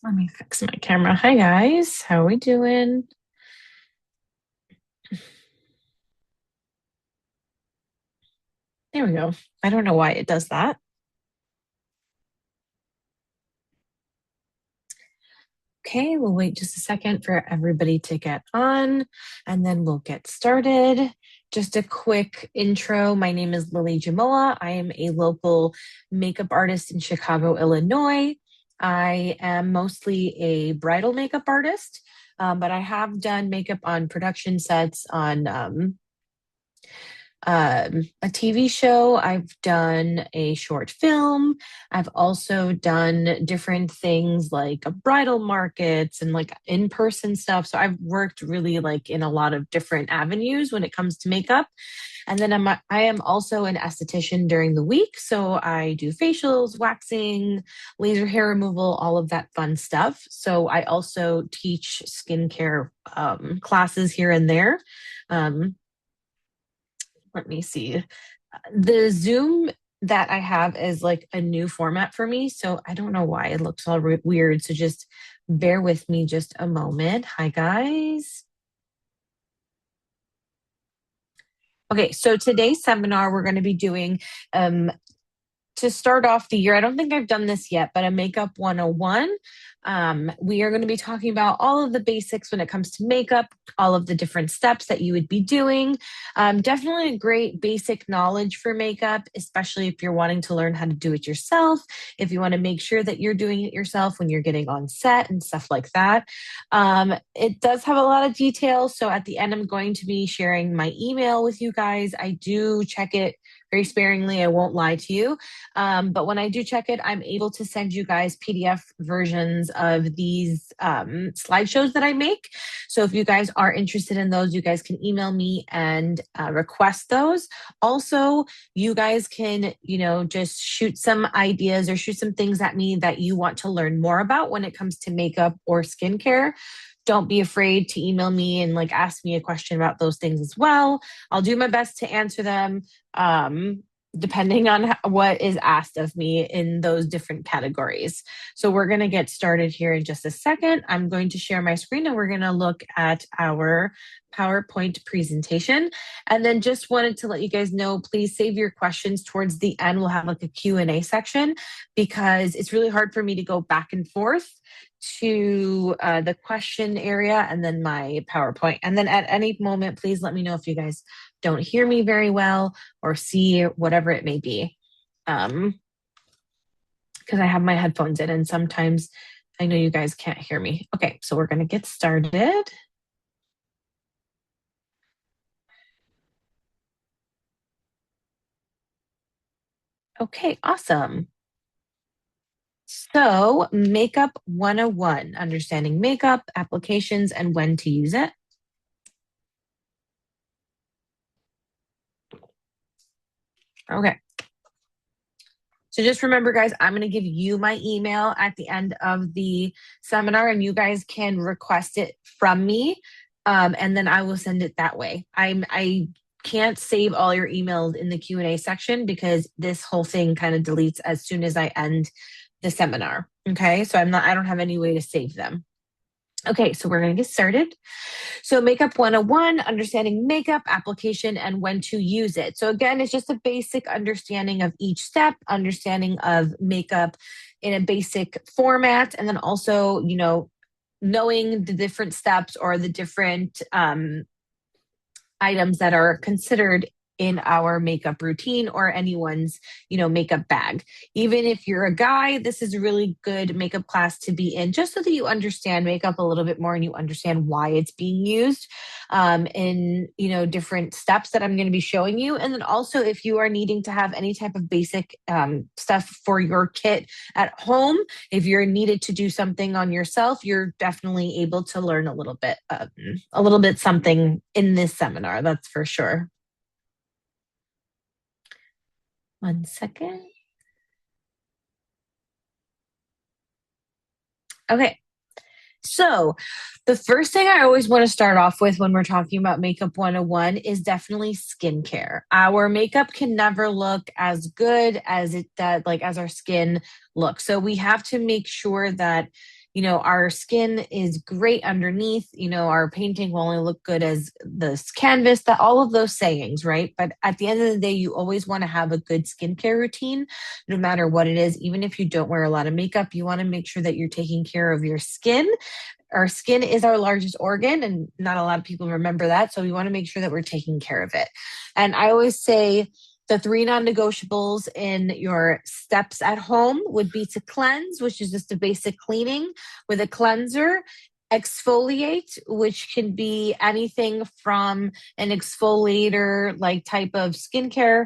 Let me fix my camera. Hi guys, how are we doing? There we go. I don't know why it does that. Okay, we'll wait just a second for everybody to get on and then we'll get started. Just a quick intro. My name is Lilly Jamoua. I am a local makeup artist in Chicago, Illinois. I am mostly a bridal makeup artist, but I have done makeup on production sets, on a TV show. I've done a short film. I've also done different things like bridal markets and like in-person stuff. So I've worked really like in a lot of different avenues when it comes to makeup. And then I am also an esthetician during the week. So I do facials, waxing, laser hair removal, all of that fun stuff. So I also teach skincare classes here and there. Um, Let me see. The Zoom that I have is like a new format for me, so I don't know why it looks all weird. So just bear with me just a moment. Hi, guys. Okay, so today's seminar we're going to be doing to start off the year. I don't think I've done this yet, but a makeup 101. We are going to be talking about all of the basics when it comes to makeup, all of the different steps that you would be doing. Definitely a great basic knowledge for makeup, especially if you're wanting to learn how to do it yourself, if you want to make sure that you're doing it yourself when you're getting on set and stuff like that. It does have a lot of details. So at the end, I'm going to be sharing my email with you guys. I do check it very sparingly. I won't lie to you. But when I do check it, I'm able to send you guys PDF versions of these slideshows that I make. So if you guys are interested in those, you guys can email me and request those. Also, you guys can, just shoot some ideas or shoot some things at me that you want to learn more about when it comes to makeup or skincare. Don't be afraid to email me and like ask me a question about those things as well. I'll do my best to answer them. Depending on what is asked of me in those different categories. So we're going to get started here in just a second. I'm going to share my screen and we're going to look at our PowerPoint presentation. And then just wanted to let you guys know, please save your questions towards the end. We'll have like a Q&A section because it's really hard for me to go back and forth to the question area and then my PowerPoint. And then at any moment, please let me know if you guys don't hear me very well or see whatever it may be. Because I have my headphones in and sometimes I know you guys can't hear me. Okay, so we're going to get started. Okay, awesome. So, Makeup 101, understanding makeup, applications, and when to use it. Okay. So just remember, guys, I'm going to give you my email at the end of the seminar, and you guys can request it from me, and then I will send it that way. I can't save all your emails in the Q&A section because this whole thing kind of deletes as soon as I end the seminar. Okay, so I don't have any way to save them. Okay, so we're going to get started. So Makeup 101, understanding makeup, application, and when to use it. So again, it's just a basic understanding of each step, understanding of makeup in a basic format, and then also, knowing the different steps or the different items that are considered in our makeup routine or anyone's, makeup bag. Even if you're a guy, this is a really good makeup class to be in just so that you understand makeup a little bit more and you understand why it's being used in, different steps that I'm going to be showing you. And then also if you are needing to have any type of basic stuff for your kit at home, if you're needed to do something on yourself, you're definitely able to learn a little bit something in this seminar. That's for sure. One second. Okay. So, the first thing I always want to start off with when we're talking about Makeup 101 is definitely skincare. Our makeup can never look as good as it does, like as our skin looks. So, we have to make sure that our skin is great underneath. Our painting will only look good as the canvas, that all of those sayings, right? But at the end of the day, you always want to have a good skincare routine, no matter what it is. Even if you don't wear a lot of makeup, you want to make sure that you're taking care of your skin. Our skin is our largest organ, and not a lot of people remember that. So we want to make sure that we're taking care of it. And I always say the 3 non-negotiables in your steps at home would be to cleanse, which is just a basic cleaning with a cleanser. Exfoliate, which can be anything from an exfoliator like type of skincare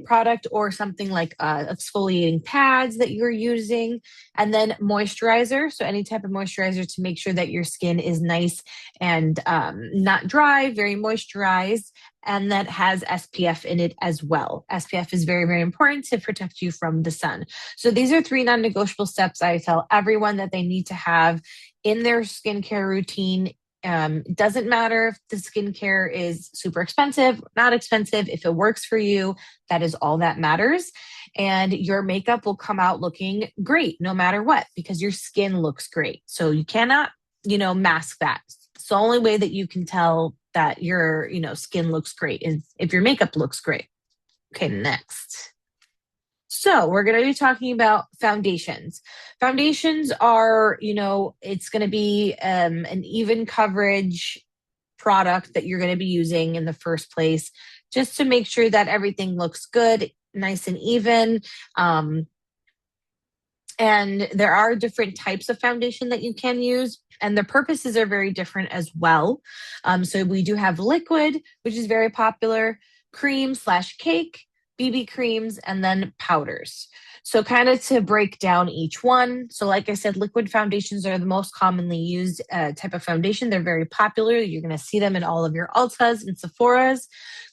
product, or something like exfoliating pads that you're using. And then moisturizer, so any type of moisturizer to make sure that your skin is nice and not dry, very moisturized, and that has SPF in it as well. SPF is very, very important to protect you from the sun. So these are 3 non-negotiable steps I tell everyone that they need to have in their skincare routine. It doesn't matter if the skincare is super expensive, not expensive. If it works for you, that is all that matters. And your makeup will come out looking great no matter what, because your skin looks great. So you cannot, mask that. It's the only way that you can tell that your, skin looks great is if your makeup looks great. Okay, next. So we're going to be talking about foundations. Foundations are, it's going to be an even coverage product that you're going to be using in the first place, just to make sure that everything looks good, nice and even. And there are different types of foundation that you can use, and the purposes are very different as well. So we do have liquid, which is very popular, cream/cake, BB creams, and then powders. So kind of to break down each one. So like I said, liquid foundations are the most commonly used type of foundation. They're very popular. You're going to see them in all of your Ultas and Sephoras.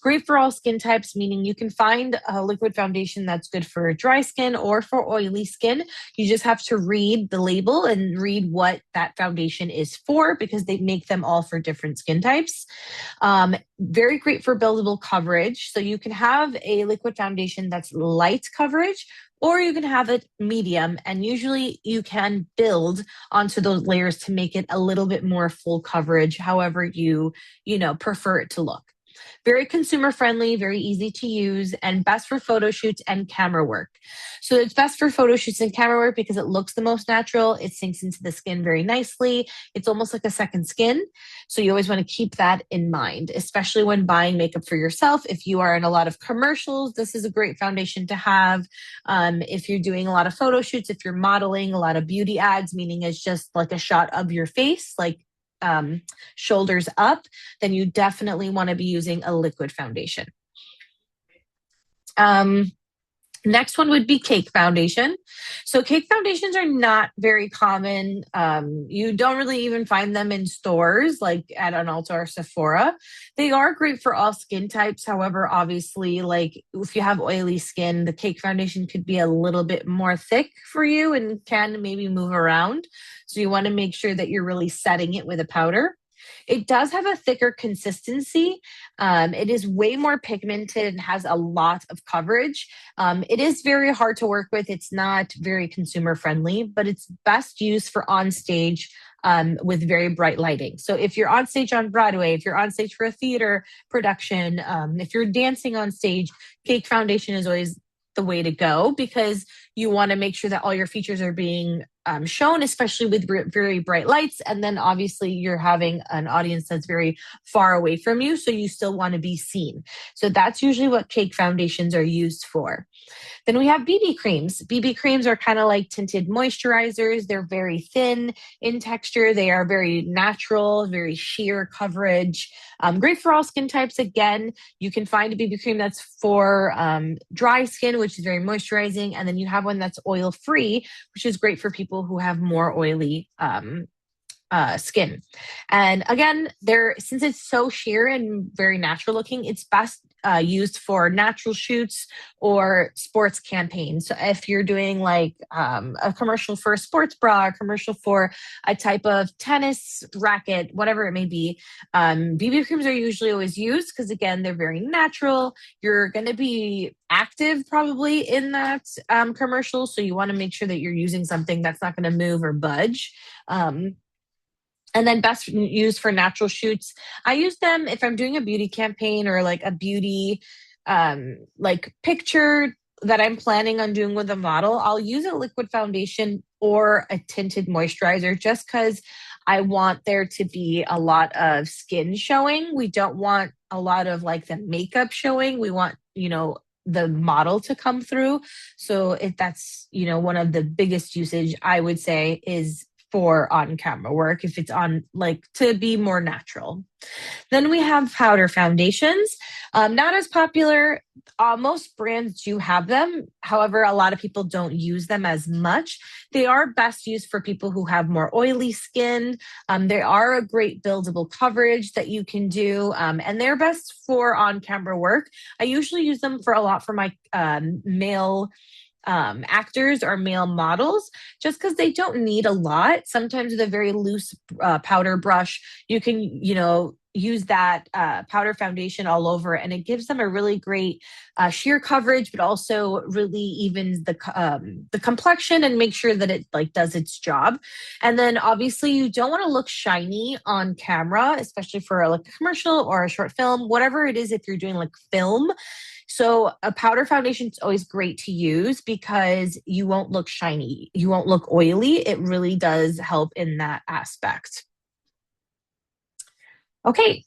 Great for all skin types, meaning you can find a liquid foundation that's good for dry skin or for oily skin. You just have to read the label and read what that foundation is for, because they make them all for different skin types. Very great for buildable coverage. So you can have a liquid foundation that's light coverage, or you can have it medium, and usually you can build onto those layers to make it a little bit more full coverage, however you prefer it to look. Very consumer friendly, very easy to use, and best for photo shoots and camera work. So it's best for photo shoots and camera work because it looks the most natural. It sinks into the skin very nicely. It's almost like a second skin. So you always want to keep that in mind, especially when buying makeup for yourself. If you are in a lot of commercials, this is a great foundation to have. If you're doing a lot of photo shoots, if you're modeling a lot of beauty ads, meaning it's just like a shot of your face, like shoulders up, then you definitely want to be using a liquid foundation. Next one would be cake foundation. So cake foundations are not very common. You don't really even find them in stores like at an Ulta or Sephora. They are great for all skin types. However, obviously, like if you have oily skin, the cake foundation could be a little bit more thick for you and can maybe move around. So you want to make sure that you're really setting it with a powder. It does have a thicker consistency. It is way more pigmented and has a lot of coverage. It is very hard to work with. It's not very consumer friendly, but it's best used for on stage with very bright lighting. So if you're on stage on Broadway, if you're on stage for a theater production, if you're dancing on stage, cake foundation is always the way to go, because you want to make sure that all your features are being shown, especially with very bright lights. And then obviously you're having an audience that's very far away from you, so you still want to be seen. So that's usually what cake foundations are used for. Then we have BB creams. BB creams are kind of like tinted moisturizers. They're very thin in texture. They are very natural, very sheer coverage. Great for all skin types. Again, you can find a BB cream that's for dry skin, which is very moisturizing. And then you have one that's oil-free, which is great for people who have more oily skin. And again, since it's so sheer and very natural looking, it's best used for natural shoots or sports campaigns. So if you're doing like a commercial for a sports bra, a commercial for a type of tennis racket, whatever it may be, BB creams are usually always used because, again, they're very natural. You're going to be active probably in that commercial. So you want to make sure that you're using something that's not going to move or budge. And then best used for natural shoots. I use them if I'm doing a beauty campaign or like a beauty like picture that I'm planning on doing with a model. I'll use a liquid foundation or a tinted moisturizer just because I want there to be a lot of skin showing. We don't want a lot of like the makeup showing. We want, the model to come through. So if that's, one of the biggest usage I would say is for on camera work, if it's on like to be more natural. Then we have powder foundations. Not as popular. Most brands do have them. However, a lot of people don't use them as much. They are best used for people who have more oily skin. They are a great buildable coverage that you can do, and they're best for on-camera work. I usually use them for a lot for my male actors or male models just because they don't need a lot. Sometimes with a very loose powder brush, you can, use that powder foundation all over and it gives them a really great sheer coverage, but also really evens the complexion and make sure that it like does its job. And then obviously you don't want to look shiny on camera, especially for like a commercial or a short film, whatever it is, if you're doing like film. So a powder foundation is always great to use because you won't look shiny. You won't look oily. It really does help in that aspect. Okay.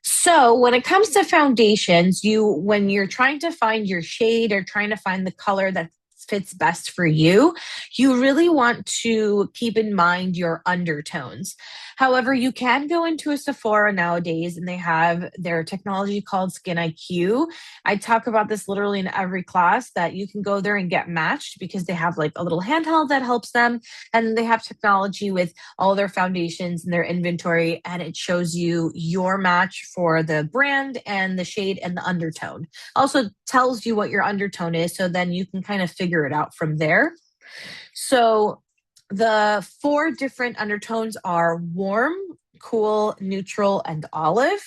So when it comes to foundations, when you're trying to find your shade or trying to find the color that fits best for you, you really want to keep in mind your undertones. However, you can go into a Sephora nowadays and they have their technology called Skin IQ. I talk about this literally in every class that you can go there and get matched because they have like a little handheld that helps them. And they have technology with all their foundations and their inventory, and it shows you your match for the brand and the shade and the undertone. Also tells you what your undertone is, so then you can kind of figure it out from there. So the 4 different undertones are warm, cool, neutral, and olive.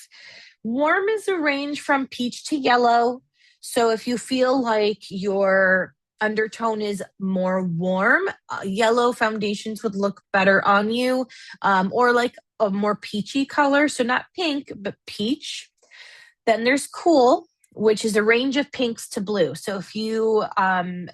Warm is a range from peach to yellow. So if you feel like your undertone is more warm, yellow foundations would look better on you, or like a more peachy color. So not pink, but peach. Then there's cool, which is a range of pinks to blue. So if you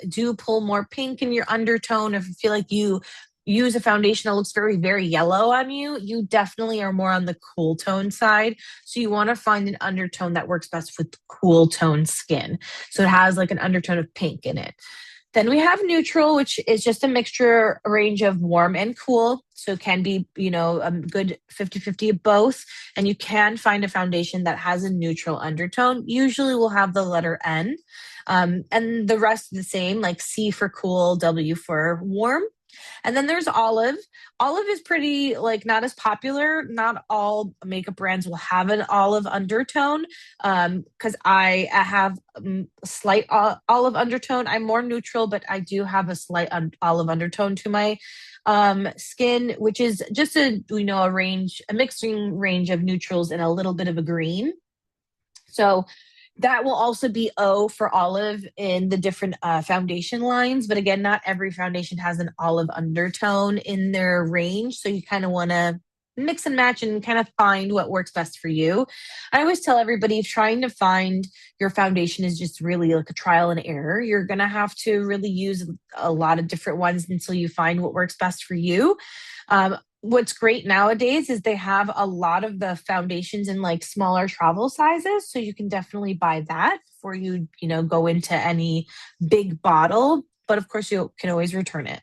do pull more pink in your undertone, if you feel like you use a foundation that looks very, very yellow on you, you definitely are more on the cool tone side. So you want to find an undertone that works best with cool tone skin. So it has like an undertone of pink in it. Then we have neutral, which is just a mixture, a range of warm and cool. So it can be, a good 50-50 of both. And you can find a foundation that has a neutral undertone. Usually will have the letter N. And the rest the same, like C for cool, W for warm. And then there's olive. Olive is pretty like not as popular. Not all makeup brands will have an olive undertone because I have a slight olive undertone. I'm more neutral, but I do have a slight olive undertone to my skin, which is just a mixing range of neutrals and a little bit of a green. So that will also be O for olive in the different foundation lines. But again, not every foundation has an olive undertone in their range. So you kind of want to mix and match and kind of find what works best for you. I always tell everybody trying to find your foundation is just really like a trial and error. You're going to have to really use a lot of different ones until you find what works best for you. What's great nowadays is they have a lot of the foundations in like smaller travel sizes. So you can definitely buy that before you, go into any big bottle. But of course, you can always return it.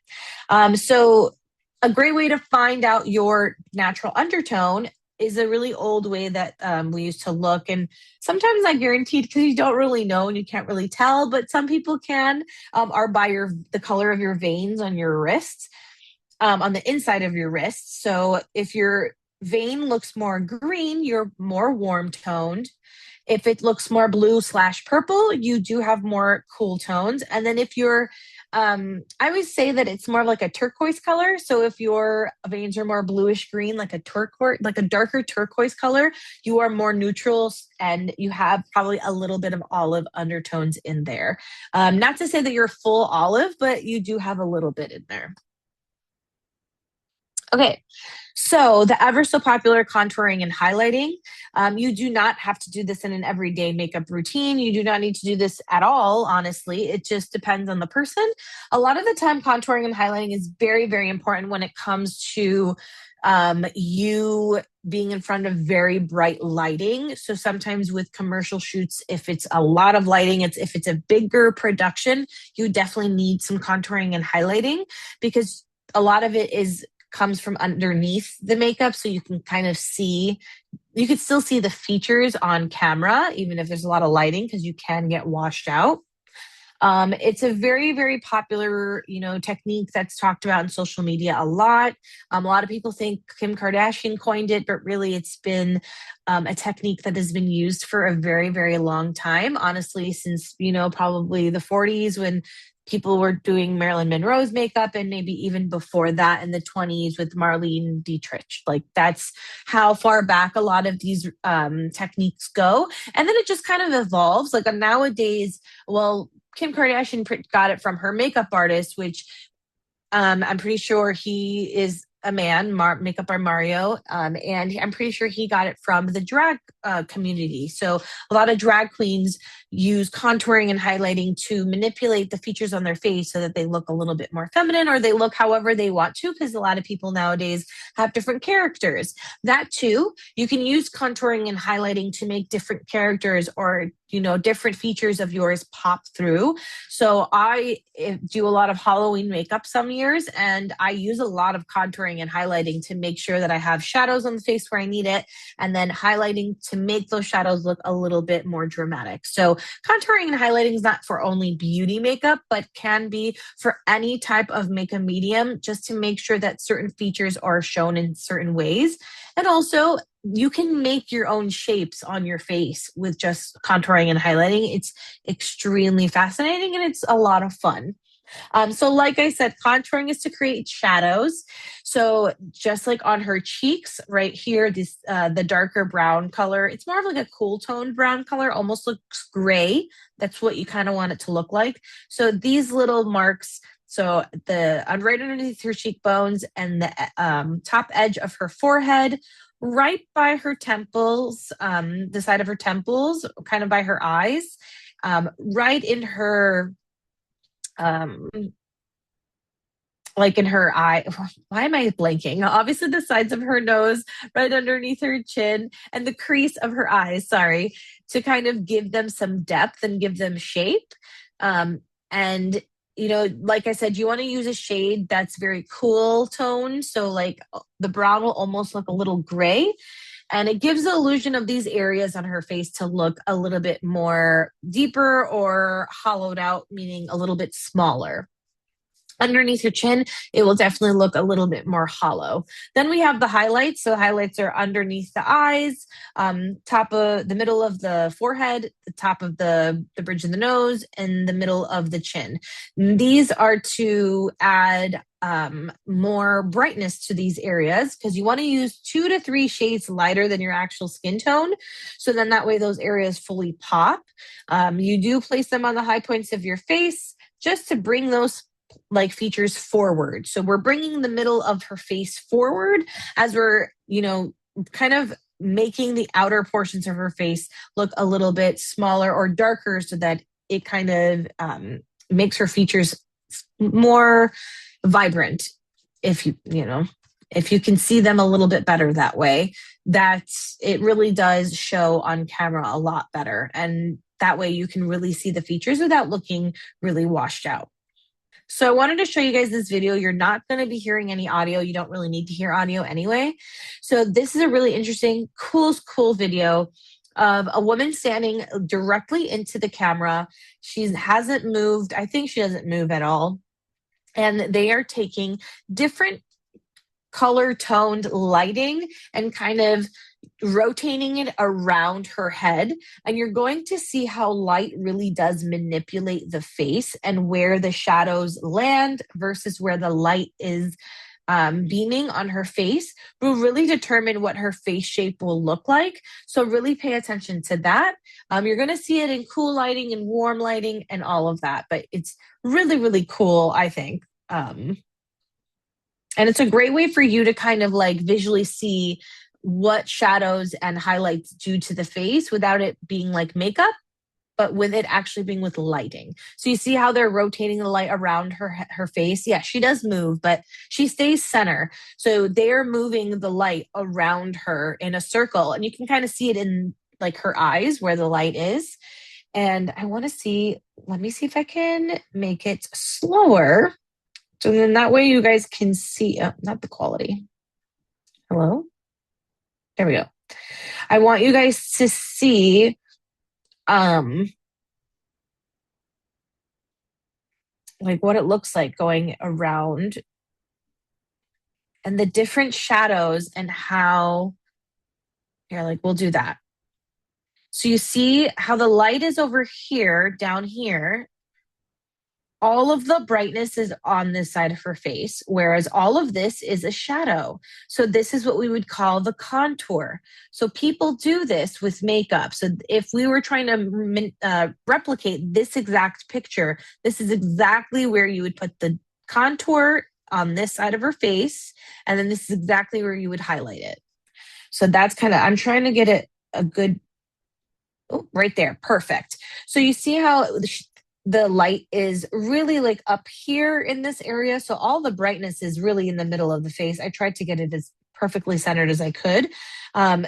So a great way to find out your natural undertone is a really old way that we used to look. And sometimes not guaranteed because you don't really know and you can't really tell. But some people can, are by the color of your veins on your wrists. On the inside of your wrist. So if your vein looks more green, you're more warm toned. If it looks more blue/purple, you do have more cool tones. And then if you're, I always say that it's more like a turquoise color. So if your veins are more bluish green, like a turquoise, like a darker turquoise color, you are more neutral and you have probably a little bit of olive undertones in there. Not to say that you're full olive, but you do have a little bit in there. Okay, so the ever so popular contouring and highlighting. You do not have to do this in an everyday makeup routine. You do not need to do this at all, honestly. It just depends on the person. A lot of the time, contouring and highlighting is very, very important when it comes to you being in front of very bright lighting. So sometimes with commercial shoots, if it's a lot of lighting, if it's a bigger production, you definitely need some contouring and highlighting because a lot of it comes from underneath the makeup, so you can kind of see, you can still see the features on camera even if there's a lot of lighting because you can get washed out. It's a very, very popular, technique that's talked about in social media a lot. A lot of people think Kim Kardashian coined it, but really it's been a technique that has been used for a very, very long time. Honestly, since, probably the 40s when people were doing Marilyn Monroe's makeup, and maybe even before that in the 20s with Marlene Dietrich. Like that's how far back a lot of these techniques go. And then it just kind of evolves. Like nowadays, well, Kim Kardashian got it from her makeup artist, which I'm pretty sure he is a man, makeup by Mario, and I'm pretty sure he got it from the drag community. So a lot of drag queens use contouring and highlighting to manipulate the features on their face so that they look a little bit more feminine or they look however they want to, because a lot of people nowadays have different characters. That too, you can use contouring and highlighting to make different characters or different features of yours pop through. So I do a lot of Halloween makeup some years, and I use a lot of contouring and highlighting to make sure that I have shadows on the face where I need it, and then highlighting to make those shadows look a little bit more dramatic. So contouring and highlighting is not for only beauty makeup, but can be for any type of makeup medium, just to make sure that certain features are shown in certain ways. And also, you can make your own shapes on your face with just contouring and highlighting. It's extremely fascinating and it's a lot of fun. So like I said, contouring is to create shadows. So just like on her cheeks right here, this the darker brown color, it's more of like a cool toned brown color, almost looks gray. That's what you kind of want it to look like. So these little marks, so right underneath her cheekbones and the top edge of her forehead, right by her temples, the side of her temples, kind of by her eyes, right in her, like in her eye. Why am I blanking? Obviously, the sides of her nose, right underneath her chin, and the crease of her eyes, sorry, to kind of give them some depth and give them shape. And like I said, you want to use a shade that's very cool tone. So like the brown will almost look a little gray. And it gives the illusion of these areas on her face to look a little bit more deeper or hollowed out, meaning a little bit smaller. Underneath your chin, it will definitely look a little bit more hollow. Then we have the highlights. So highlights are underneath the eyes, top of the middle of the forehead, the top of the bridge of the nose, and the middle of the chin. These are to add more brightness to these areas, because you want to use 2 to 3 shades lighter than your actual skin tone. So then that way those areas fully pop. You do place them on the high points of your face just to bring those like features forward. So we're bringing the middle of her face forward as we're, kind of making the outer portions of her face look a little bit smaller or darker, so that it kind of makes her features more vibrant. If you can see them a little bit better that way, it really does show on camera a lot better. And that way you can really see the features without looking really washed out. So I wanted to show you guys this video. You're not going to be hearing any audio. You don't really need to hear audio anyway. So this is a really interesting, cool video of a woman standing directly into the camera. She hasn't moved. I think she doesn't move at all. And they are taking different color toned lighting and kind of rotating it around her head, and you're going to see how light really does manipulate the face and where the shadows land versus where the light is beaming on her face will really determine what her face shape will look like. So really pay attention to that. You're going to see it in cool lighting and warm lighting and all of that, but it's really, really cool, I think. And it's a great way for you to kind of like visually see what shadows and highlights do to the face without it being like makeup, but with it actually being with lighting. So you see how they're rotating the light around her face? Yeah, she does move, but she stays center. So they're moving the light around her in a circle, and you can kind of see it in like her eyes where the light is. And I want to see, let me see if I can make it slower. So then that way you guys can see, oh, not the quality. Hello? There we go. I want you guys to see like what it looks like going around and the different shadows and how, here, like we'll do that. So you see how the light is over here, down here. All of the brightness is on this side of her face, whereas all of this is a shadow. So this is what we would call the contour. So people do this with makeup. So if we were trying to replicate this exact picture, this is exactly where you would put the contour on this side of her face, and then this is exactly where you would highlight it. So that's kind of, I'm trying to get it a good, oh, right there, perfect. So you see how the light is really like up here in this area. So all the brightness is really in the middle of the face. I tried to get it as perfectly centered as I could.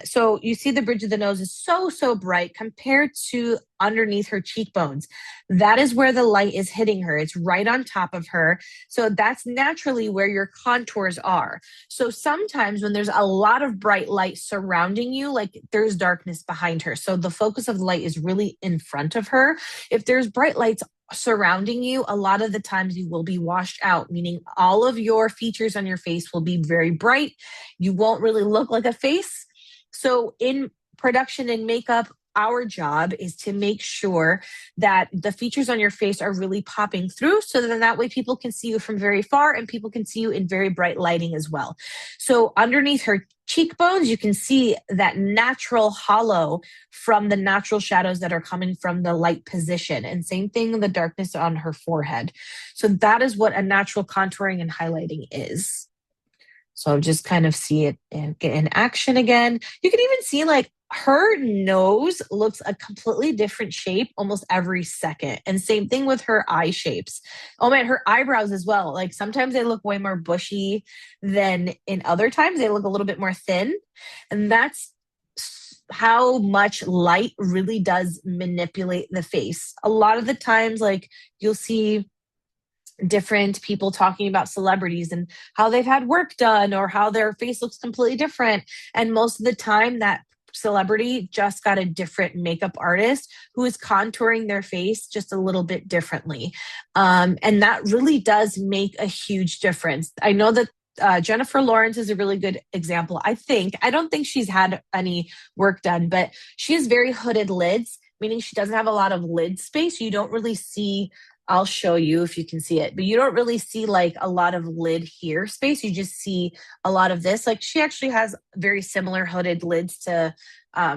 So you see the bridge of the nose is so bright compared to underneath her cheekbones. That is where the light is hitting her. It's right on top of her. So that's naturally where your contours are. So sometimes when there's a lot of bright light surrounding you, like there's darkness behind her. So the focus of the light is really in front of her. If there's bright lights surrounding you, a lot of the times you will be washed out, meaning all of your features on your face will be very bright. You won't really look like a face. So in production and makeup, our job is to make sure that the features on your face are really popping through, so then that way people can see you from very far and people can see you in very bright lighting as well. So underneath her cheekbones, you can see that natural hollow from the natural shadows that are coming from the light position. And same thing, the darkness on her forehead. So that is what a natural contouring and highlighting is. So just kind of see it in action again. You can even see like her nose looks a completely different shape almost every second. And same thing with her eye shapes. Oh man, her eyebrows as well. Like sometimes they look way more bushy than in other times. They look a little bit more thin. And that's how much light really does manipulate the face. A lot of the times, like you'll see different people talking about celebrities and how they've had work done or how their face looks completely different. And most of the time that celebrity just got a different makeup artist who is contouring their face just a little bit differently. And that really does make a huge difference. I know that Jennifer Lawrence is a really good example. I don't think she's had any work done, but she has very hooded lids, meaning she doesn't have a lot of lid space. You don't really see, I'll show you if you can see it, but you don't really see like a lot of lid here space. You just see a lot of this. Like she actually has very similar hooded lids to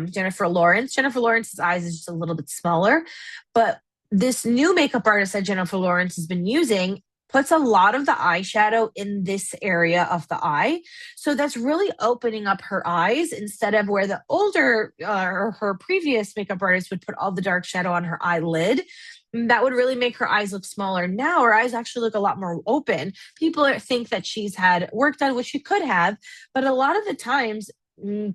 Jennifer Lawrence. Jennifer Lawrence's eyes is just a little bit smaller, but this new makeup artist that Jennifer Lawrence has been using puts a lot of the eyeshadow in this area of the eye. So that's really opening up her eyes instead of where the older or her previous makeup artist would put all the dark shadow on her eyelid. That would really make her eyes look smaller. Now her eyes actually look a lot more open. People think that she's had work done, which she could have, but a lot of the times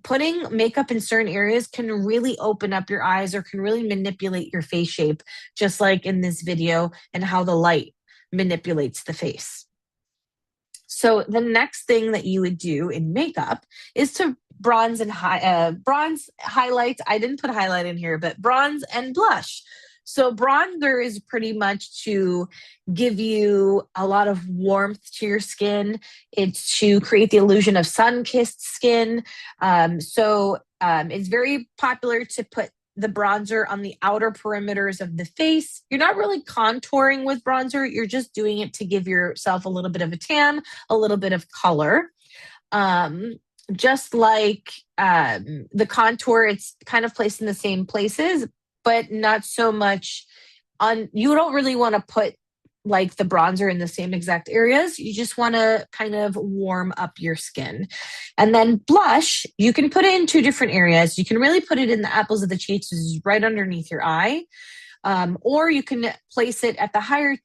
putting makeup in certain areas can really open up your eyes or can really manipulate your face shape, just like in this video and how the light manipulates the face. So the next thing that you would do in makeup is to bronze and bronze highlights. I didn't put highlight in here, but bronze and blush. So bronzer is pretty much to give you a lot of warmth to your skin. It's to create the illusion of sun-kissed skin. It's very popular to put the bronzer on the outer perimeters of the face. You're not really contouring with bronzer. You're just doing it to give yourself a little bit of a tan, a little bit of color. Just like the contour, it's kind of placed in the same places, but not so much on, you don't really want to put like the bronzer in the same exact areas. You just want to kind of warm up your skin. And then blush, you can put it in two different areas. You can really put it in the apples of the cheeks, which is right underneath your eye. Or you can place it at the higher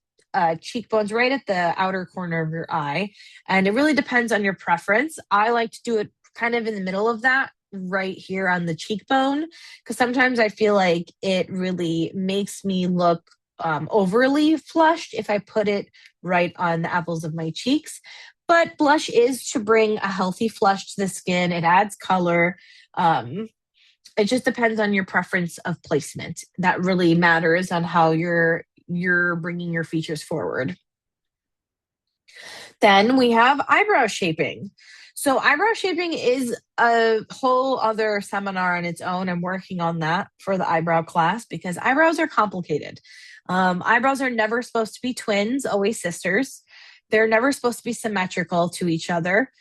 cheekbones, right at the outer corner of your eye. And it really depends on your preference. I like to do it kind of in the middle of that, right here on the cheekbone, because sometimes I feel like it really makes me look overly flushed if I put it right on the apples of my cheeks. But blush is to bring a healthy flush to the skin. It adds color. It just depends on your preference of placement. That really matters on how you're bringing your features forward. Then we have eyebrow shaping. So eyebrow shaping is a whole other seminar on its own. I'm working on that for the eyebrow class because eyebrows are complicated. Eyebrows are never supposed to be twins, always sisters. They're never supposed to be symmetrical to each other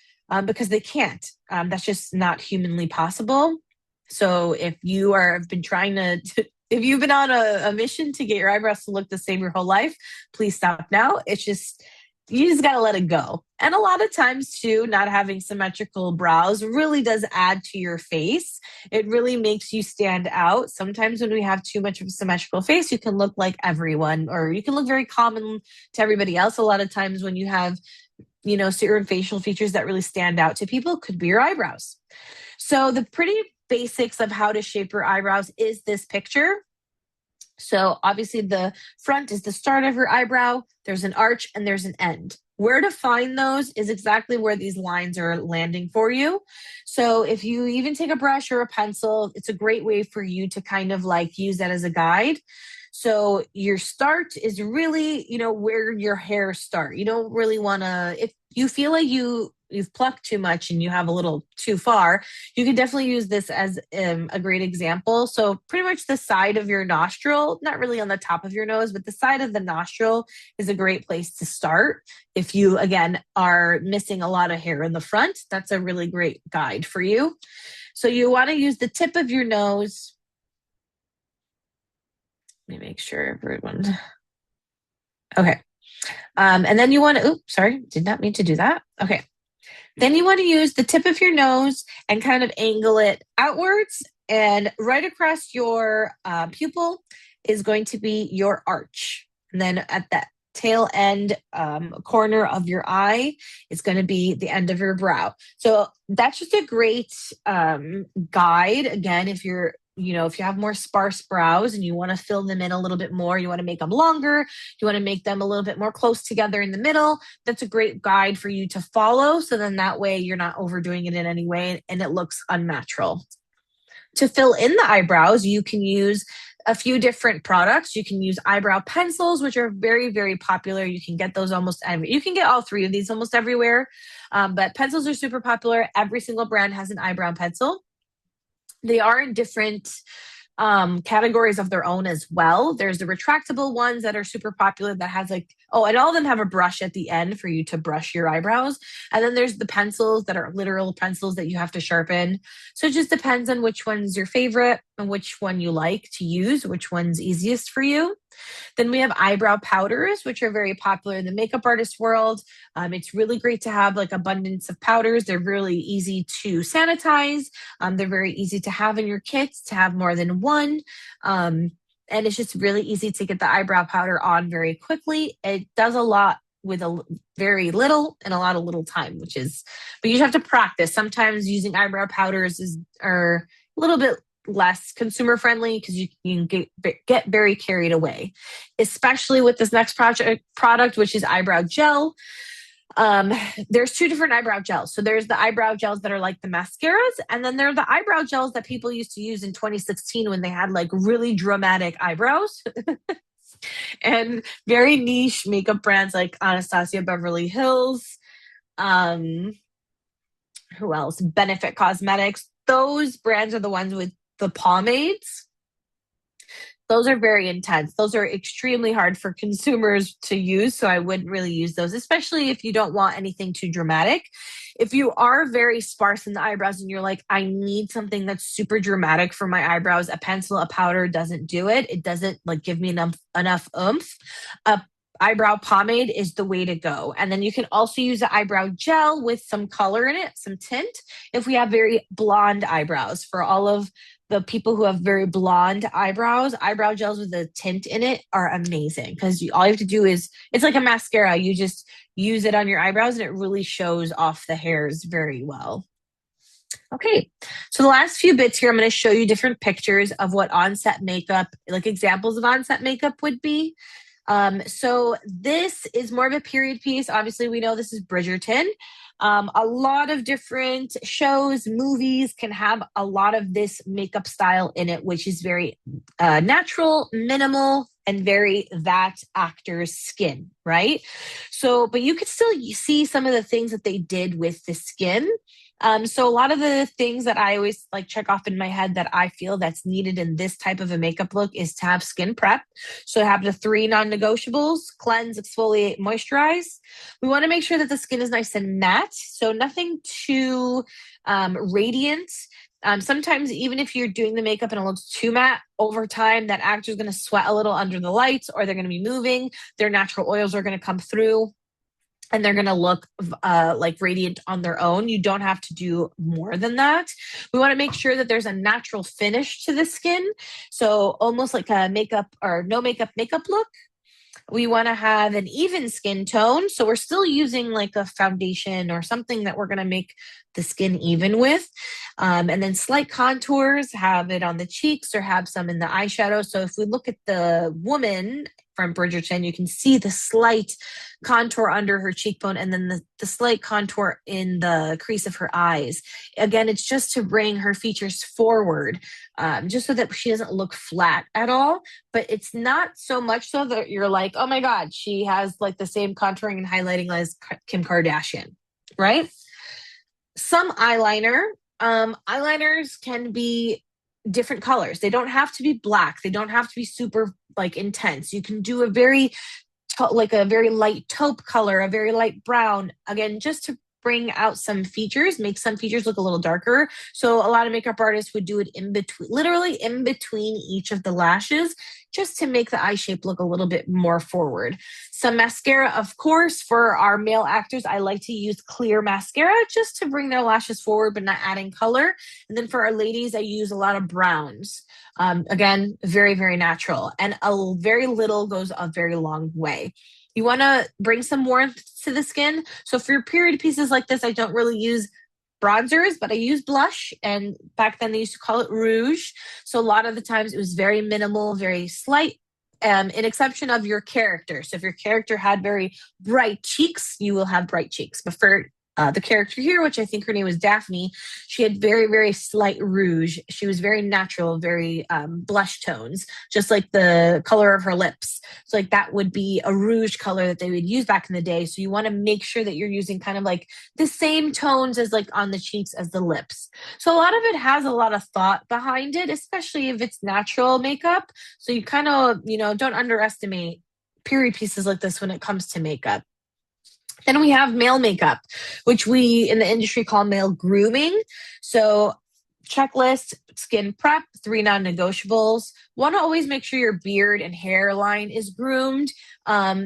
because they can't. That's just not humanly possible. So if you have been trying to if you've been on a mission to get your eyebrows to look the same your whole life, please stop now. It's just, you just got to let it go. And a lot of times too, not having symmetrical brows really does add to your face. It really makes you stand out. Sometimes when we have too much of a symmetrical face, you can look like everyone, or you can look very common to everybody else. A lot of times when you have, certain facial features that really stand out to people, could be your eyebrows. So the pretty basics of how to shape your eyebrows is this picture. So obviously the front is the start of your eyebrow. There's an arch and there's an end. Where to find those is exactly where these lines are landing for you. So if you even take a brush or a pencil, it's a great way for you to kind of like use that as a guide. So your start is really, where your hairs start. You don't really want to, if you feel like you've plucked too much and you have a little too far, you can definitely use this as a great example. So pretty much the side of your nostril, not really on the top of your nose, but the side of the nostril is a great place to start. If you, again, are missing a lot of hair in the front, that's a really great guide for you. So you want to use the tip of your nose. Let me make sure everyone. Okay. And then you want to, sorry, did not mean to do that. Okay. Then you want to use the tip of your nose and kind of angle it outwards, and right across your pupil is going to be your arch. And then at that tail end corner of your eye is going to be the end of your brow. So that's just a great guide. Again, if you have more sparse brows and you want to fill them in a little bit more, you want to make them longer, you want to make them a little bit more close together in the middle, that's a great guide for you to follow. So then that way you're not overdoing it in any way and it looks unnatural. To fill in the eyebrows, you can use a few different products. You can use eyebrow pencils, which are very, very popular. You can get those you can get all three of these almost everywhere. But pencils are super popular. Every single brand has an eyebrow pencil. They are in different categories of their own as well. There's the retractable ones that are super popular that has and all of them have a brush at the end for you to brush your eyebrows. And then there's the pencils that are literal pencils that you have to sharpen. So it just depends on which one's your favorite and which one you like to use, which one's easiest for you. Then we have eyebrow powders, which are very popular in the makeup artist world. It's really great to have abundance of powders. They're really easy to sanitize. They're very easy to have in your kits, to have more than one. And it's just really easy to get the eyebrow powder on very quickly. It does a lot with a very little and a lot of little time, but you just have to practice. Sometimes using eyebrow powders are a little bit less consumer friendly because you can get very carried away, especially with this next product, which is eyebrow gel. Um, there's two different eyebrow gels. So there's the eyebrow gels that are like the mascaras, and then there are the eyebrow gels that people used to use in 2016 when they had like really dramatic eyebrows. And very niche makeup brands like Anastasia Beverly Hills. Um, who else? Benefit Cosmetics. Those brands are the ones with the pomades. Those are very intense. Those are extremely hard for consumers to use. So I wouldn't really use those, especially if you don't want anything too dramatic. If you are very sparse in the eyebrows and you're like, I need something that's super dramatic for my eyebrows, a pencil, a powder doesn't do it. It doesn't like give me enough oomph. A eyebrow pomade is the way to go. And then you can also use an eyebrow gel with some color in it, some tint, if we have very blonde eyebrows. For all of the people who have very blonde eyebrows, eyebrow gels with a tint in it are amazing because all you have to do is, it's like a mascara. You just use it on your eyebrows and it really shows off the hairs very well. Okay, so the last few bits here, I'm going to show you different pictures of what onset makeup, like examples of onset makeup would be. So this is more of a period piece. Obviously, we know this is Bridgerton. A lot of different shows, movies can have a lot of this makeup style in it, which is very natural, minimal, and very that actor's skin, right? So, but you could still see some of the things that they did with the skin. So a lot of the things that I always like check off in my head that I feel that's needed in this type of a makeup look is to have skin prep. So have the 3 non-negotiables: cleanse, exfoliate, moisturize. We want to make sure that the skin is nice and matte. So nothing too radiant. Sometimes even if you're doing the makeup and it looks too matte, over time that actor's going to sweat a little under the lights, or they're going to be moving. Their natural oils are going to come through and they're going to look like radiant on their own. You don't have to do more than that. We want to make sure that there's a natural finish to the skin. So almost like a makeup or no makeup look. We want to have an even skin tone. So we're still using like a foundation or something that we're going to make the skin even with. And then slight contours, have it on the cheeks or have some in the eyeshadow. So if we look at the woman from Bridgerton, you can see the slight contour under her cheekbone and then the slight contour in the crease of her eyes. Again, it's just to bring her features forward, just so that she doesn't look flat at all. But it's not so much so that you're like, oh my God, she has like the same contouring and highlighting as Kim Kardashian, right? Some eyeliners can be different colors. They don't have to be black. They don't have to be super like intense. You can do a very like a very light taupe color, a very light brown, again, just to bring out some features, make some features look a little darker. So a lot of makeup artists would do it in between, literally in between each of the lashes, just to make the eye shape look a little bit more forward. Some mascara, of course, for our male actors, I like to use clear mascara just to bring their lashes forward, but not adding color. And then for our ladies, I use a lot of browns. Again, very, very natural. And a very little goes a very long way. You want to bring some warmth to the skin. So for your period pieces like this, I don't really use bronzers, but I use blush. And back then they used to call it rouge. So a lot of the times it was very minimal, very slight, in exception of your character. So if your character had very bright cheeks, you will have bright cheeks. But for the character here, which I think her name was Daphne, she had very, very slight rouge. She was very natural, very blush tones, just like the color of her lips. So like that would be a rouge color that they would use back in the day. So you want to make sure that you're using kind of like the same tones as like on the cheeks as the lips. So a lot of it has a lot of thought behind it, especially if it's natural makeup. So you kind of, don't underestimate period pieces like this when it comes to makeup. Then we have male makeup, which we in the industry call male grooming. So checklist, skin prep, 3 non-negotiables. Want to always make sure your beard and hairline is groomed.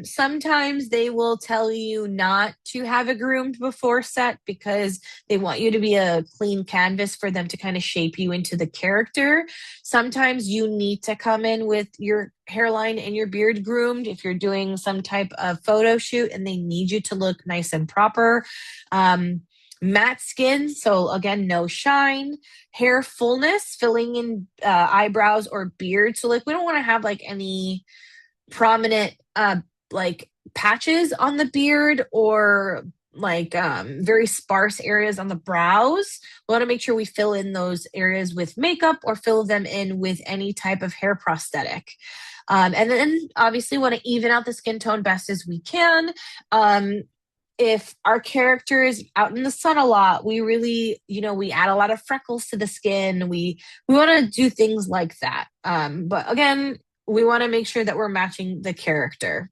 Sometimes they will tell you not to have it groomed before set because they want you to be a clean canvas for them to kind of shape you into the character. Sometimes you need to come in with your hairline and your beard groomed if you're doing some type of photo shoot and they need you to look nice and proper. Matte skin, so again, no shine. Hair fullness, filling in eyebrows or beard. So like we don't want to have like any prominent like patches on the beard or very sparse areas on the brows, we want to make sure we fill in those areas with makeup or fill them in with any type of hair prosthetic. And then obviously want to even out the skin tone best as we can. If our character is out in the sun a lot, we really, we add a lot of freckles to the skin. We want to do things like that. But again, we want to make sure that we're matching the character.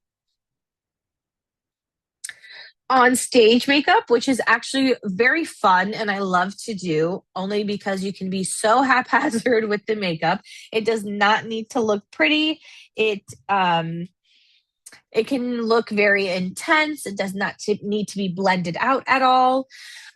On stage makeup, which is actually very fun and I love to do only because you can be so haphazard with the makeup. It does not need to look pretty. It can look very intense. It does not need to be blended out at all.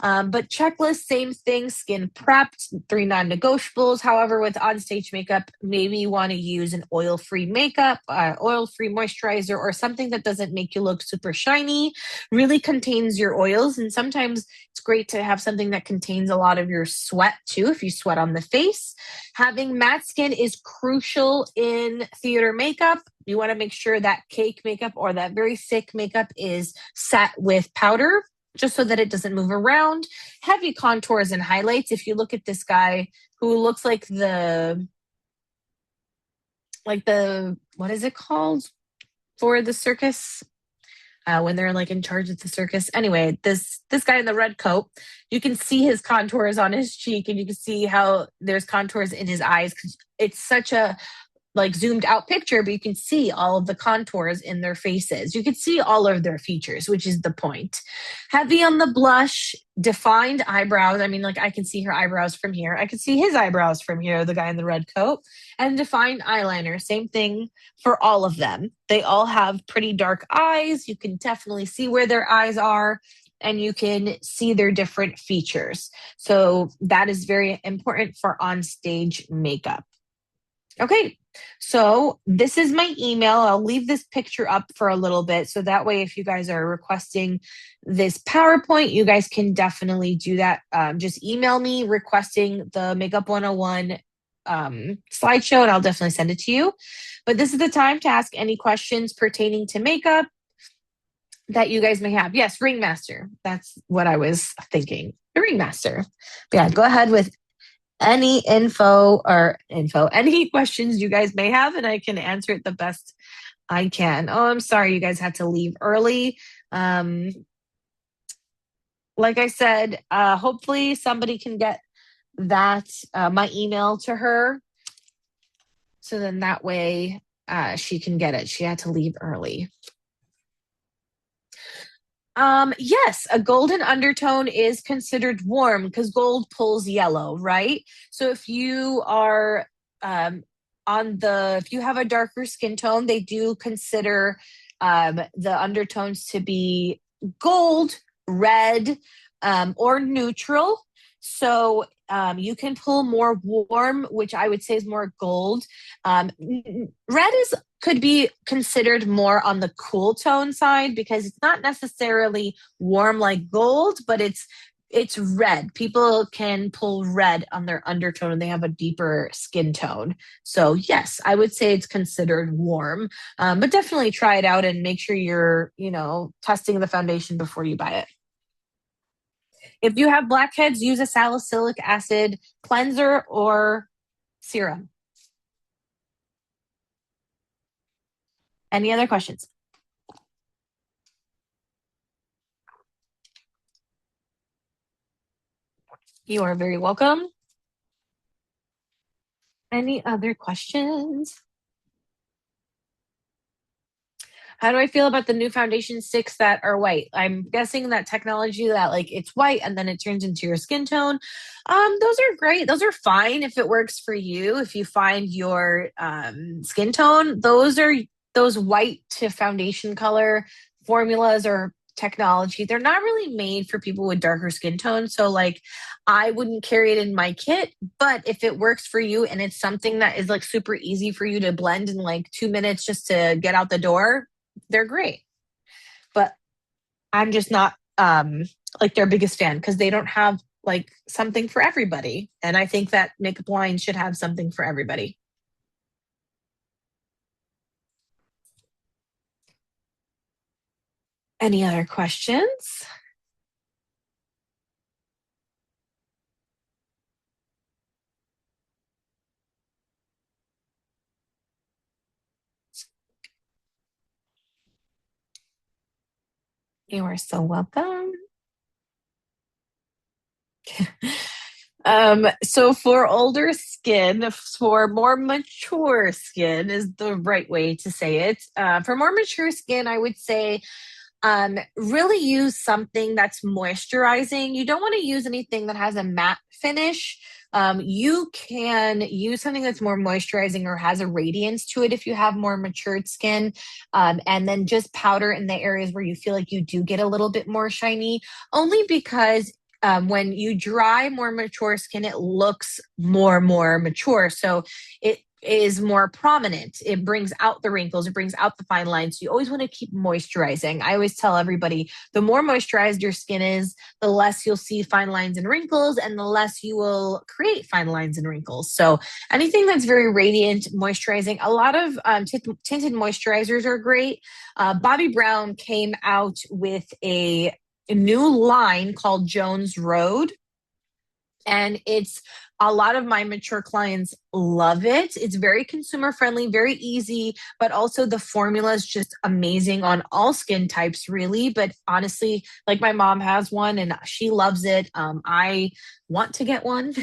But checklist, same thing, skin prepped, 3 non-negotiables. However, with on-stage makeup, maybe you want to use an oil-free makeup, oil-free moisturizer, or something that doesn't make you look super shiny, really contains your oils. And sometimes it's great to have something that contains a lot of your sweat too, if you sweat on the face. Having matte skin is crucial in theater makeup. You want to make sure that cake makeup or that very thick makeup is set with powder, just so that it doesn't move around. Heavy contours and highlights. If you look at this guy who looks like what is it called for the circus? When they're like in charge of the circus. Anyway, this guy in the red coat, you can see his contours on his cheek and you can see how there's contours in his eyes. It's such a zoomed out picture, but you can see all of the contours in their faces. You can see all of their features, which is the point. Heavy on the blush, defined eyebrows. I mean, I can see her eyebrows from here. I can see his eyebrows from here, the guy in the red coat. And defined eyeliner, same thing for all of them. They all have pretty dark eyes. You can definitely see where their eyes are and you can see their different features. So that is very important for on-stage makeup. Okay, so this is my email. I'll leave this picture up for a little bit. So that way, if you guys are requesting this PowerPoint, you guys can definitely do that. Just email me requesting the Makeup 101 slideshow and I'll definitely send it to you. But this is the time to ask any questions pertaining to makeup that you guys may have. Yes, Ringmaster. That's what I was thinking. The Ringmaster. But yeah, go ahead with any any questions you guys may have, and I can answer it the best I can. Oh, I'm sorry you guys had to leave early. Like I said, hopefully somebody can get that, my email to her. So then that way she can get it. She had to leave early. Yes, a golden undertone is considered warm because gold pulls yellow, right? So if you are if you have a darker skin tone, they do consider the undertones to be gold, red, or neutral. So you can pull more warm, which I would say is more gold. Red could be considered more on the cool tone side because it's not necessarily warm like gold, but it's red. People can pull red on their undertone and they have a deeper skin tone. So yes, I would say it's considered warm, but definitely try it out and make sure you're, testing the foundation before you buy it. If you have blackheads, use a salicylic acid cleanser or serum. Any other questions? You are very welcome. Any other questions? How do I feel about the new foundation sticks that are white? I'm guessing that technology that it's white and then it turns into your skin tone. Those are great. Those are fine if it works for you. If you find your skin tone, those white to foundation color formulas or technology. They're not really made for people with darker skin tone. So I wouldn't carry it in my kit, but if it works for you and it's something that is super easy for you to blend in 2 minutes just to get out the door, they're great. But I'm just not their biggest fan because they don't have something for everybody. And I think that makeup lines should have something for everybody. Any other questions? You are so welcome. So for older skin, for more mature skin is the right way to say it. For more mature skin, I would say really use something that's moisturizing. You don't want to use anything that has a matte finish. You can use something that's more moisturizing or has a radiance to it if you have more matured skin. And then just powder in the areas where you feel like you do get a little bit more shiny, only because when you dry more mature skin, it looks more mature. So it is more prominent. It brings out the wrinkles, it brings out the fine lines. So you always want to keep moisturizing. I always tell everybody the more moisturized your skin is, the less you'll see fine lines and wrinkles, and the less you will create fine lines and wrinkles. So anything that's very radiant, moisturizing, a lot of tinted moisturizers are great. Bobbi Brown came out with a new line called Jones Road, and it's a lot of my mature clients love it. It's very consumer friendly, very easy, but also the formula is just amazing on all skin types, really. But honestly, like my mom has one and she loves it. I want to get one.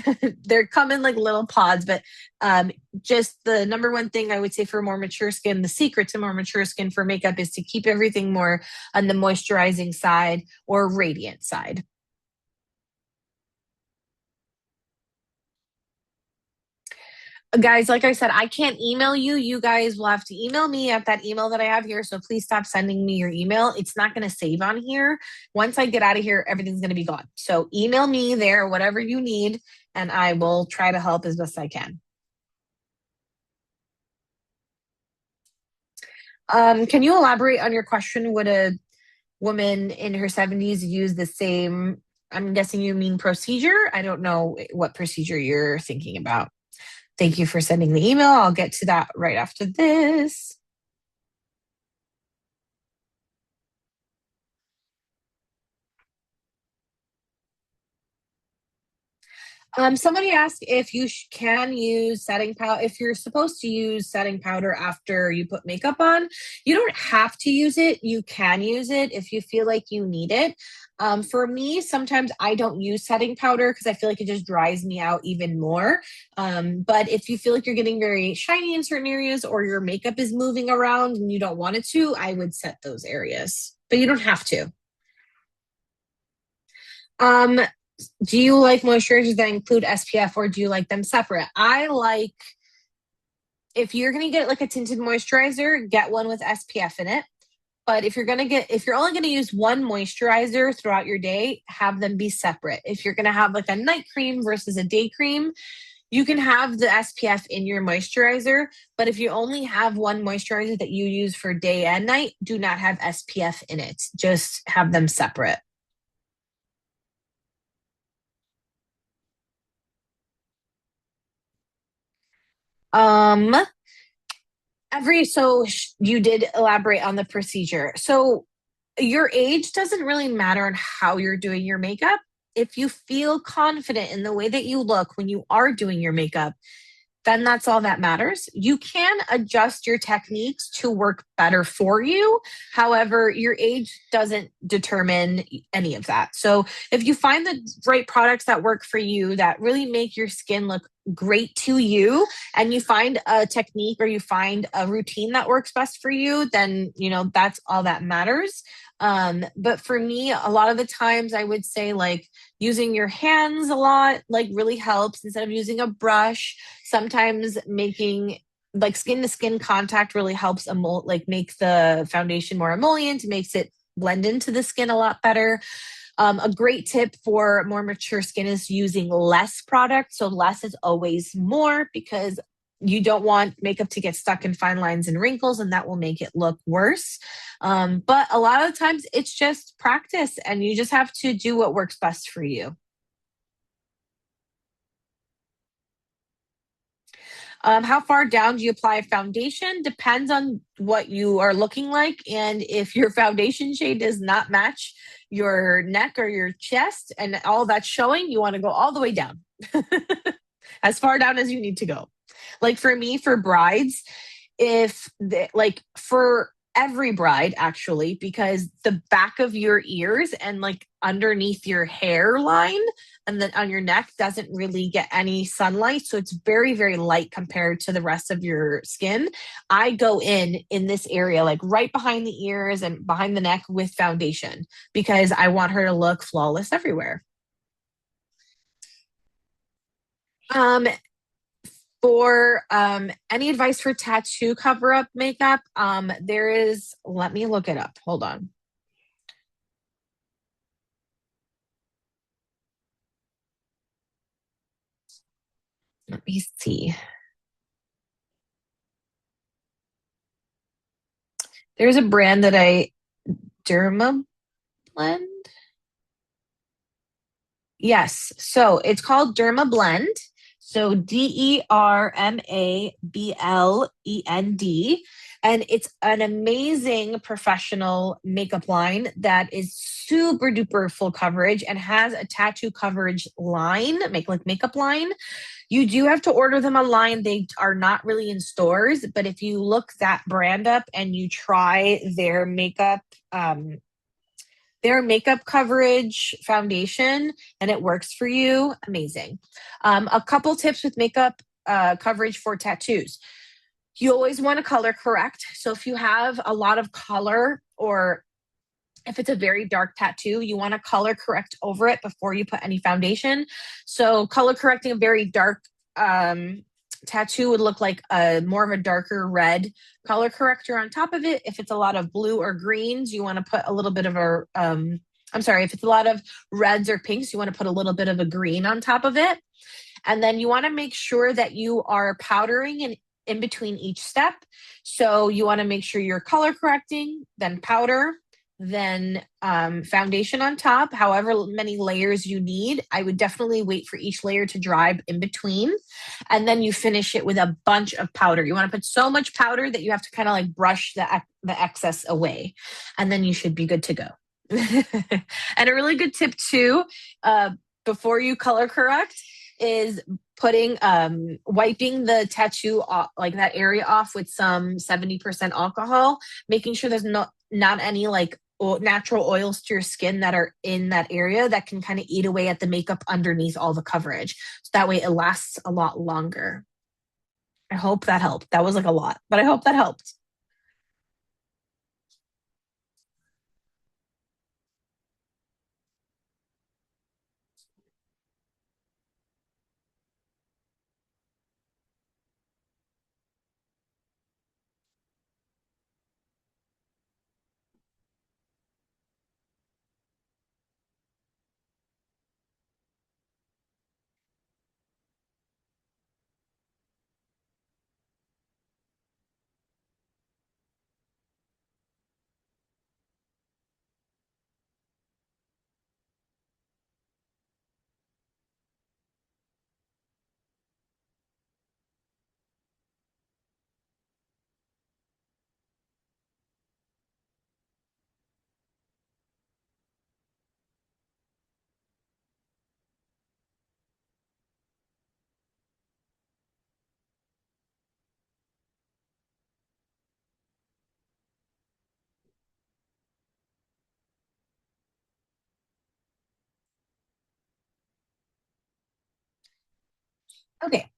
They're coming like little pods, but just the number one thing I would say for more mature skin, the secret to more mature skin for makeup is to keep everything more on the moisturizing side or radiant side. Guys, like I said, I can't email you. You guys will have to email me at that email that I have here. So please stop sending me your email. It's not going to save on here. Once I get out of here, everything's going to be gone. So email me there, whatever you need, and I will try to help as best I can. Can you elaborate on your question? Would a woman in her 70s use the same? I'm guessing you mean procedure. I don't know what procedure you're thinking about. Thank you for sending the email. I'll get to that right after this. Somebody asked if you can use setting powder, if you're supposed to use setting powder after you put makeup on. You don't have to use it. You can use it if you feel like you need it. For me, sometimes I don't use setting powder because I feel like it just dries me out even more. But if you feel like you're getting very shiny in certain areas or your makeup is moving around and you don't want it to, I would set those areas. But you don't have to. Um, do you like moisturizers that include SPF or do you like them separate? I like, if you're going to get like a tinted moisturizer, get one with SPF in it. But if you're only going to use one moisturizer throughout your day, have them be separate. If you're going to have like a night cream versus a day cream, you can have the SPF in your moisturizer. But if you only have one moisturizer that you use for day and night, do not have SPF in it. Just have them separate. Um, you did elaborate on the procedure. So your age doesn't really matter on how you're doing your makeup. If you feel confident in the way that you look when you are doing your makeup, then that's all that matters. You can adjust your techniques to work better for you. However, your age doesn't determine any of that. So if you find the right products that work for you, that really make your skin look great to you, and you find a technique or you find a routine that works best for you, then, that's all that matters. But for me, a lot of the times I would say like using your hands a lot, like really helps instead of using a brush. Sometimes making like skin to skin contact really helps like make the foundation more emollient, makes it blend into the skin a lot better. A great tip for more mature skin is using less product. So less is always more because you don't want makeup to get stuck in fine lines and wrinkles, and that will make it look worse. But a lot of the times it's just practice, and you just have to do what works best for you. How far down do you apply foundation? Depends on what you are looking like. And if your foundation shade does not match your neck or your chest and all that's showing, you want to go all the way down, as far down as you need to go. Like for me, for brides, if the, like for every bride actually, because the back of your ears and like underneath your hairline and then on your neck doesn't really get any sunlight. So it's very, very light compared to the rest of your skin. I go in this area, like right behind the ears and behind the neck with foundation because I want her to look flawless everywhere. Um, for any advice for tattoo cover up makeup, there is, let me look it up. Hold on. Let me see. There's a brand that Derma Blend. Yes. So it's called Derma Blend. So DERMABLEND. And it's an amazing professional makeup line that is super duper full coverage and has a tattoo coverage line, makeup line. You do have to order them online. They are not really in stores, but if you look that brand up and you try their makeup coverage foundation and it works for you, amazing. A couple tips with makeup coverage for tattoos. You always want to color correct. So if you have a lot of color or if it's a very dark tattoo, you want to color correct over it before you put any foundation. So color correcting a very dark tattoo would look like more of a darker red color corrector on top of it. If it's a lot of blue or greens, you want to put a little bit of if it's a lot of reds or pinks, you want to put a little bit of a green on top of it. And then you want to make sure that you are powdering in between each step. So you want to make sure you're color correcting, then powder, then foundation on top, however many layers you need. I would definitely wait for each layer to dry in between. And then you finish it with a bunch of powder. You want to put so much powder that you have to kind of like brush the excess away. And then you should be good to go. And a really good tip too, before you color correct, is putting wiping the tattoo off, like that area off with some 70% alcohol, making sure there's not any like natural oils to your skin that are in that area that can kind of eat away at the makeup underneath all the coverage. So that way it lasts a lot longer. I hope that helped. That was like a lot, but I hope that helped. Okay.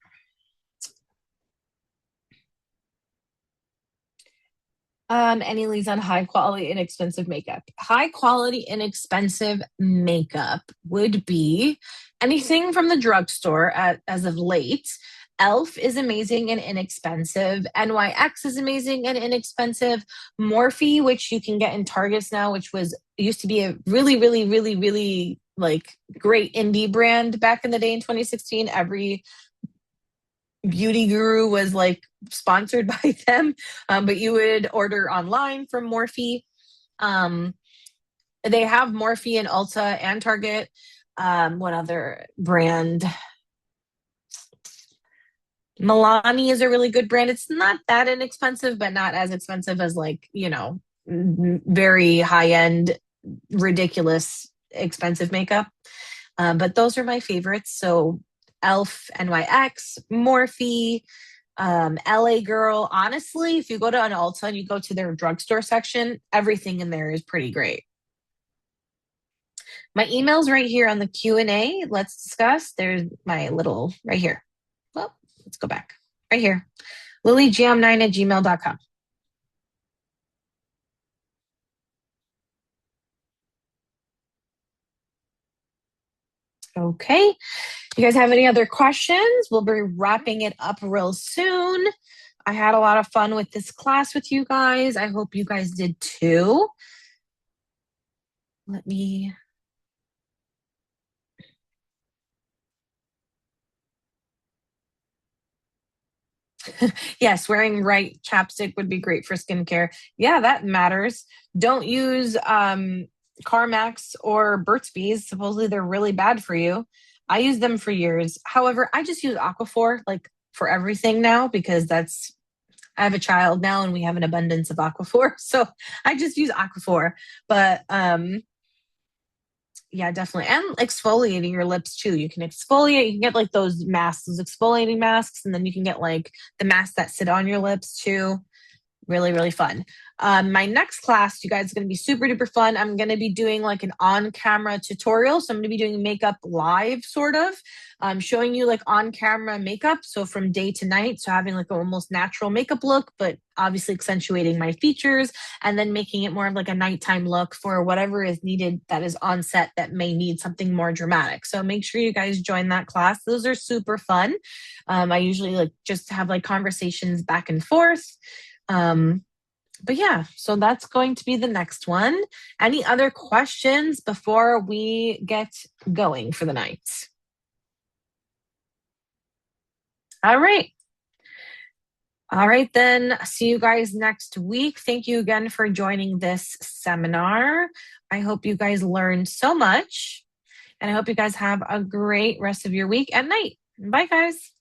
Any leads on high quality, inexpensive makeup? High quality, inexpensive makeup would be anything from the drugstore as of late. Elf is amazing and inexpensive. NYX is amazing and inexpensive. Morphe, which you can get in Targets now, which used to be a really, really, really, really like great indie brand back in the day in 2016. Every beauty guru was like sponsored by them, but you would order online from Morphe. Um, they have Morphe in Ulta and Target. What other brand? Milani is a really good brand. It's not that inexpensive, but not as expensive as like, very high end, ridiculous, expensive makeup. But those are my favorites. So Elf, NYX, Morphe, LA Girl. Honestly, if you go to an Ulta and you go to their drugstore section, everything in there is pretty great. My email's right here on the Q&A. Let's discuss. There's my little right here. Well, let's go back. Right here. lilyjam9@gmail.com. Okay. You guys have any other questions? We'll be wrapping it up real soon. I had a lot of fun with this class with you guys. I hope you guys did too. Let me. Yes, wearing right chapstick would be great for skincare. Yeah, that matters. Don't use Carmax or Burt's Bees. Supposedly they're really bad for you. I use them for years. However, I just use Aquaphor like for everything now because I have a child now and we have an abundance of Aquaphor. So I just use Aquaphor. But yeah, definitely. And exfoliating your lips too. You can exfoliate, you can get like those masks, those exfoliating masks, and then you can get like the masks that sit on your lips too. Really, really fun. My next class, you guys, is going to be super duper fun. I'm going to be doing like an on camera tutorial. So I'm going to be doing makeup live, sort of, showing you like on camera makeup. So from day to night. So having like an almost natural makeup look, but obviously accentuating my features and then making it more of like a nighttime look for whatever is needed that is on set that may need something more dramatic. So make sure you guys join that class. Those are super fun. I usually like just have like conversations back and forth. But yeah, so that's going to be the next one. Any other questions before we get going for the night? All right. All right, then. See you guys next week. Thank you again for joining this seminar. I hope you guys learned so much, and I hope you guys have a great rest of your week and night. Bye, guys.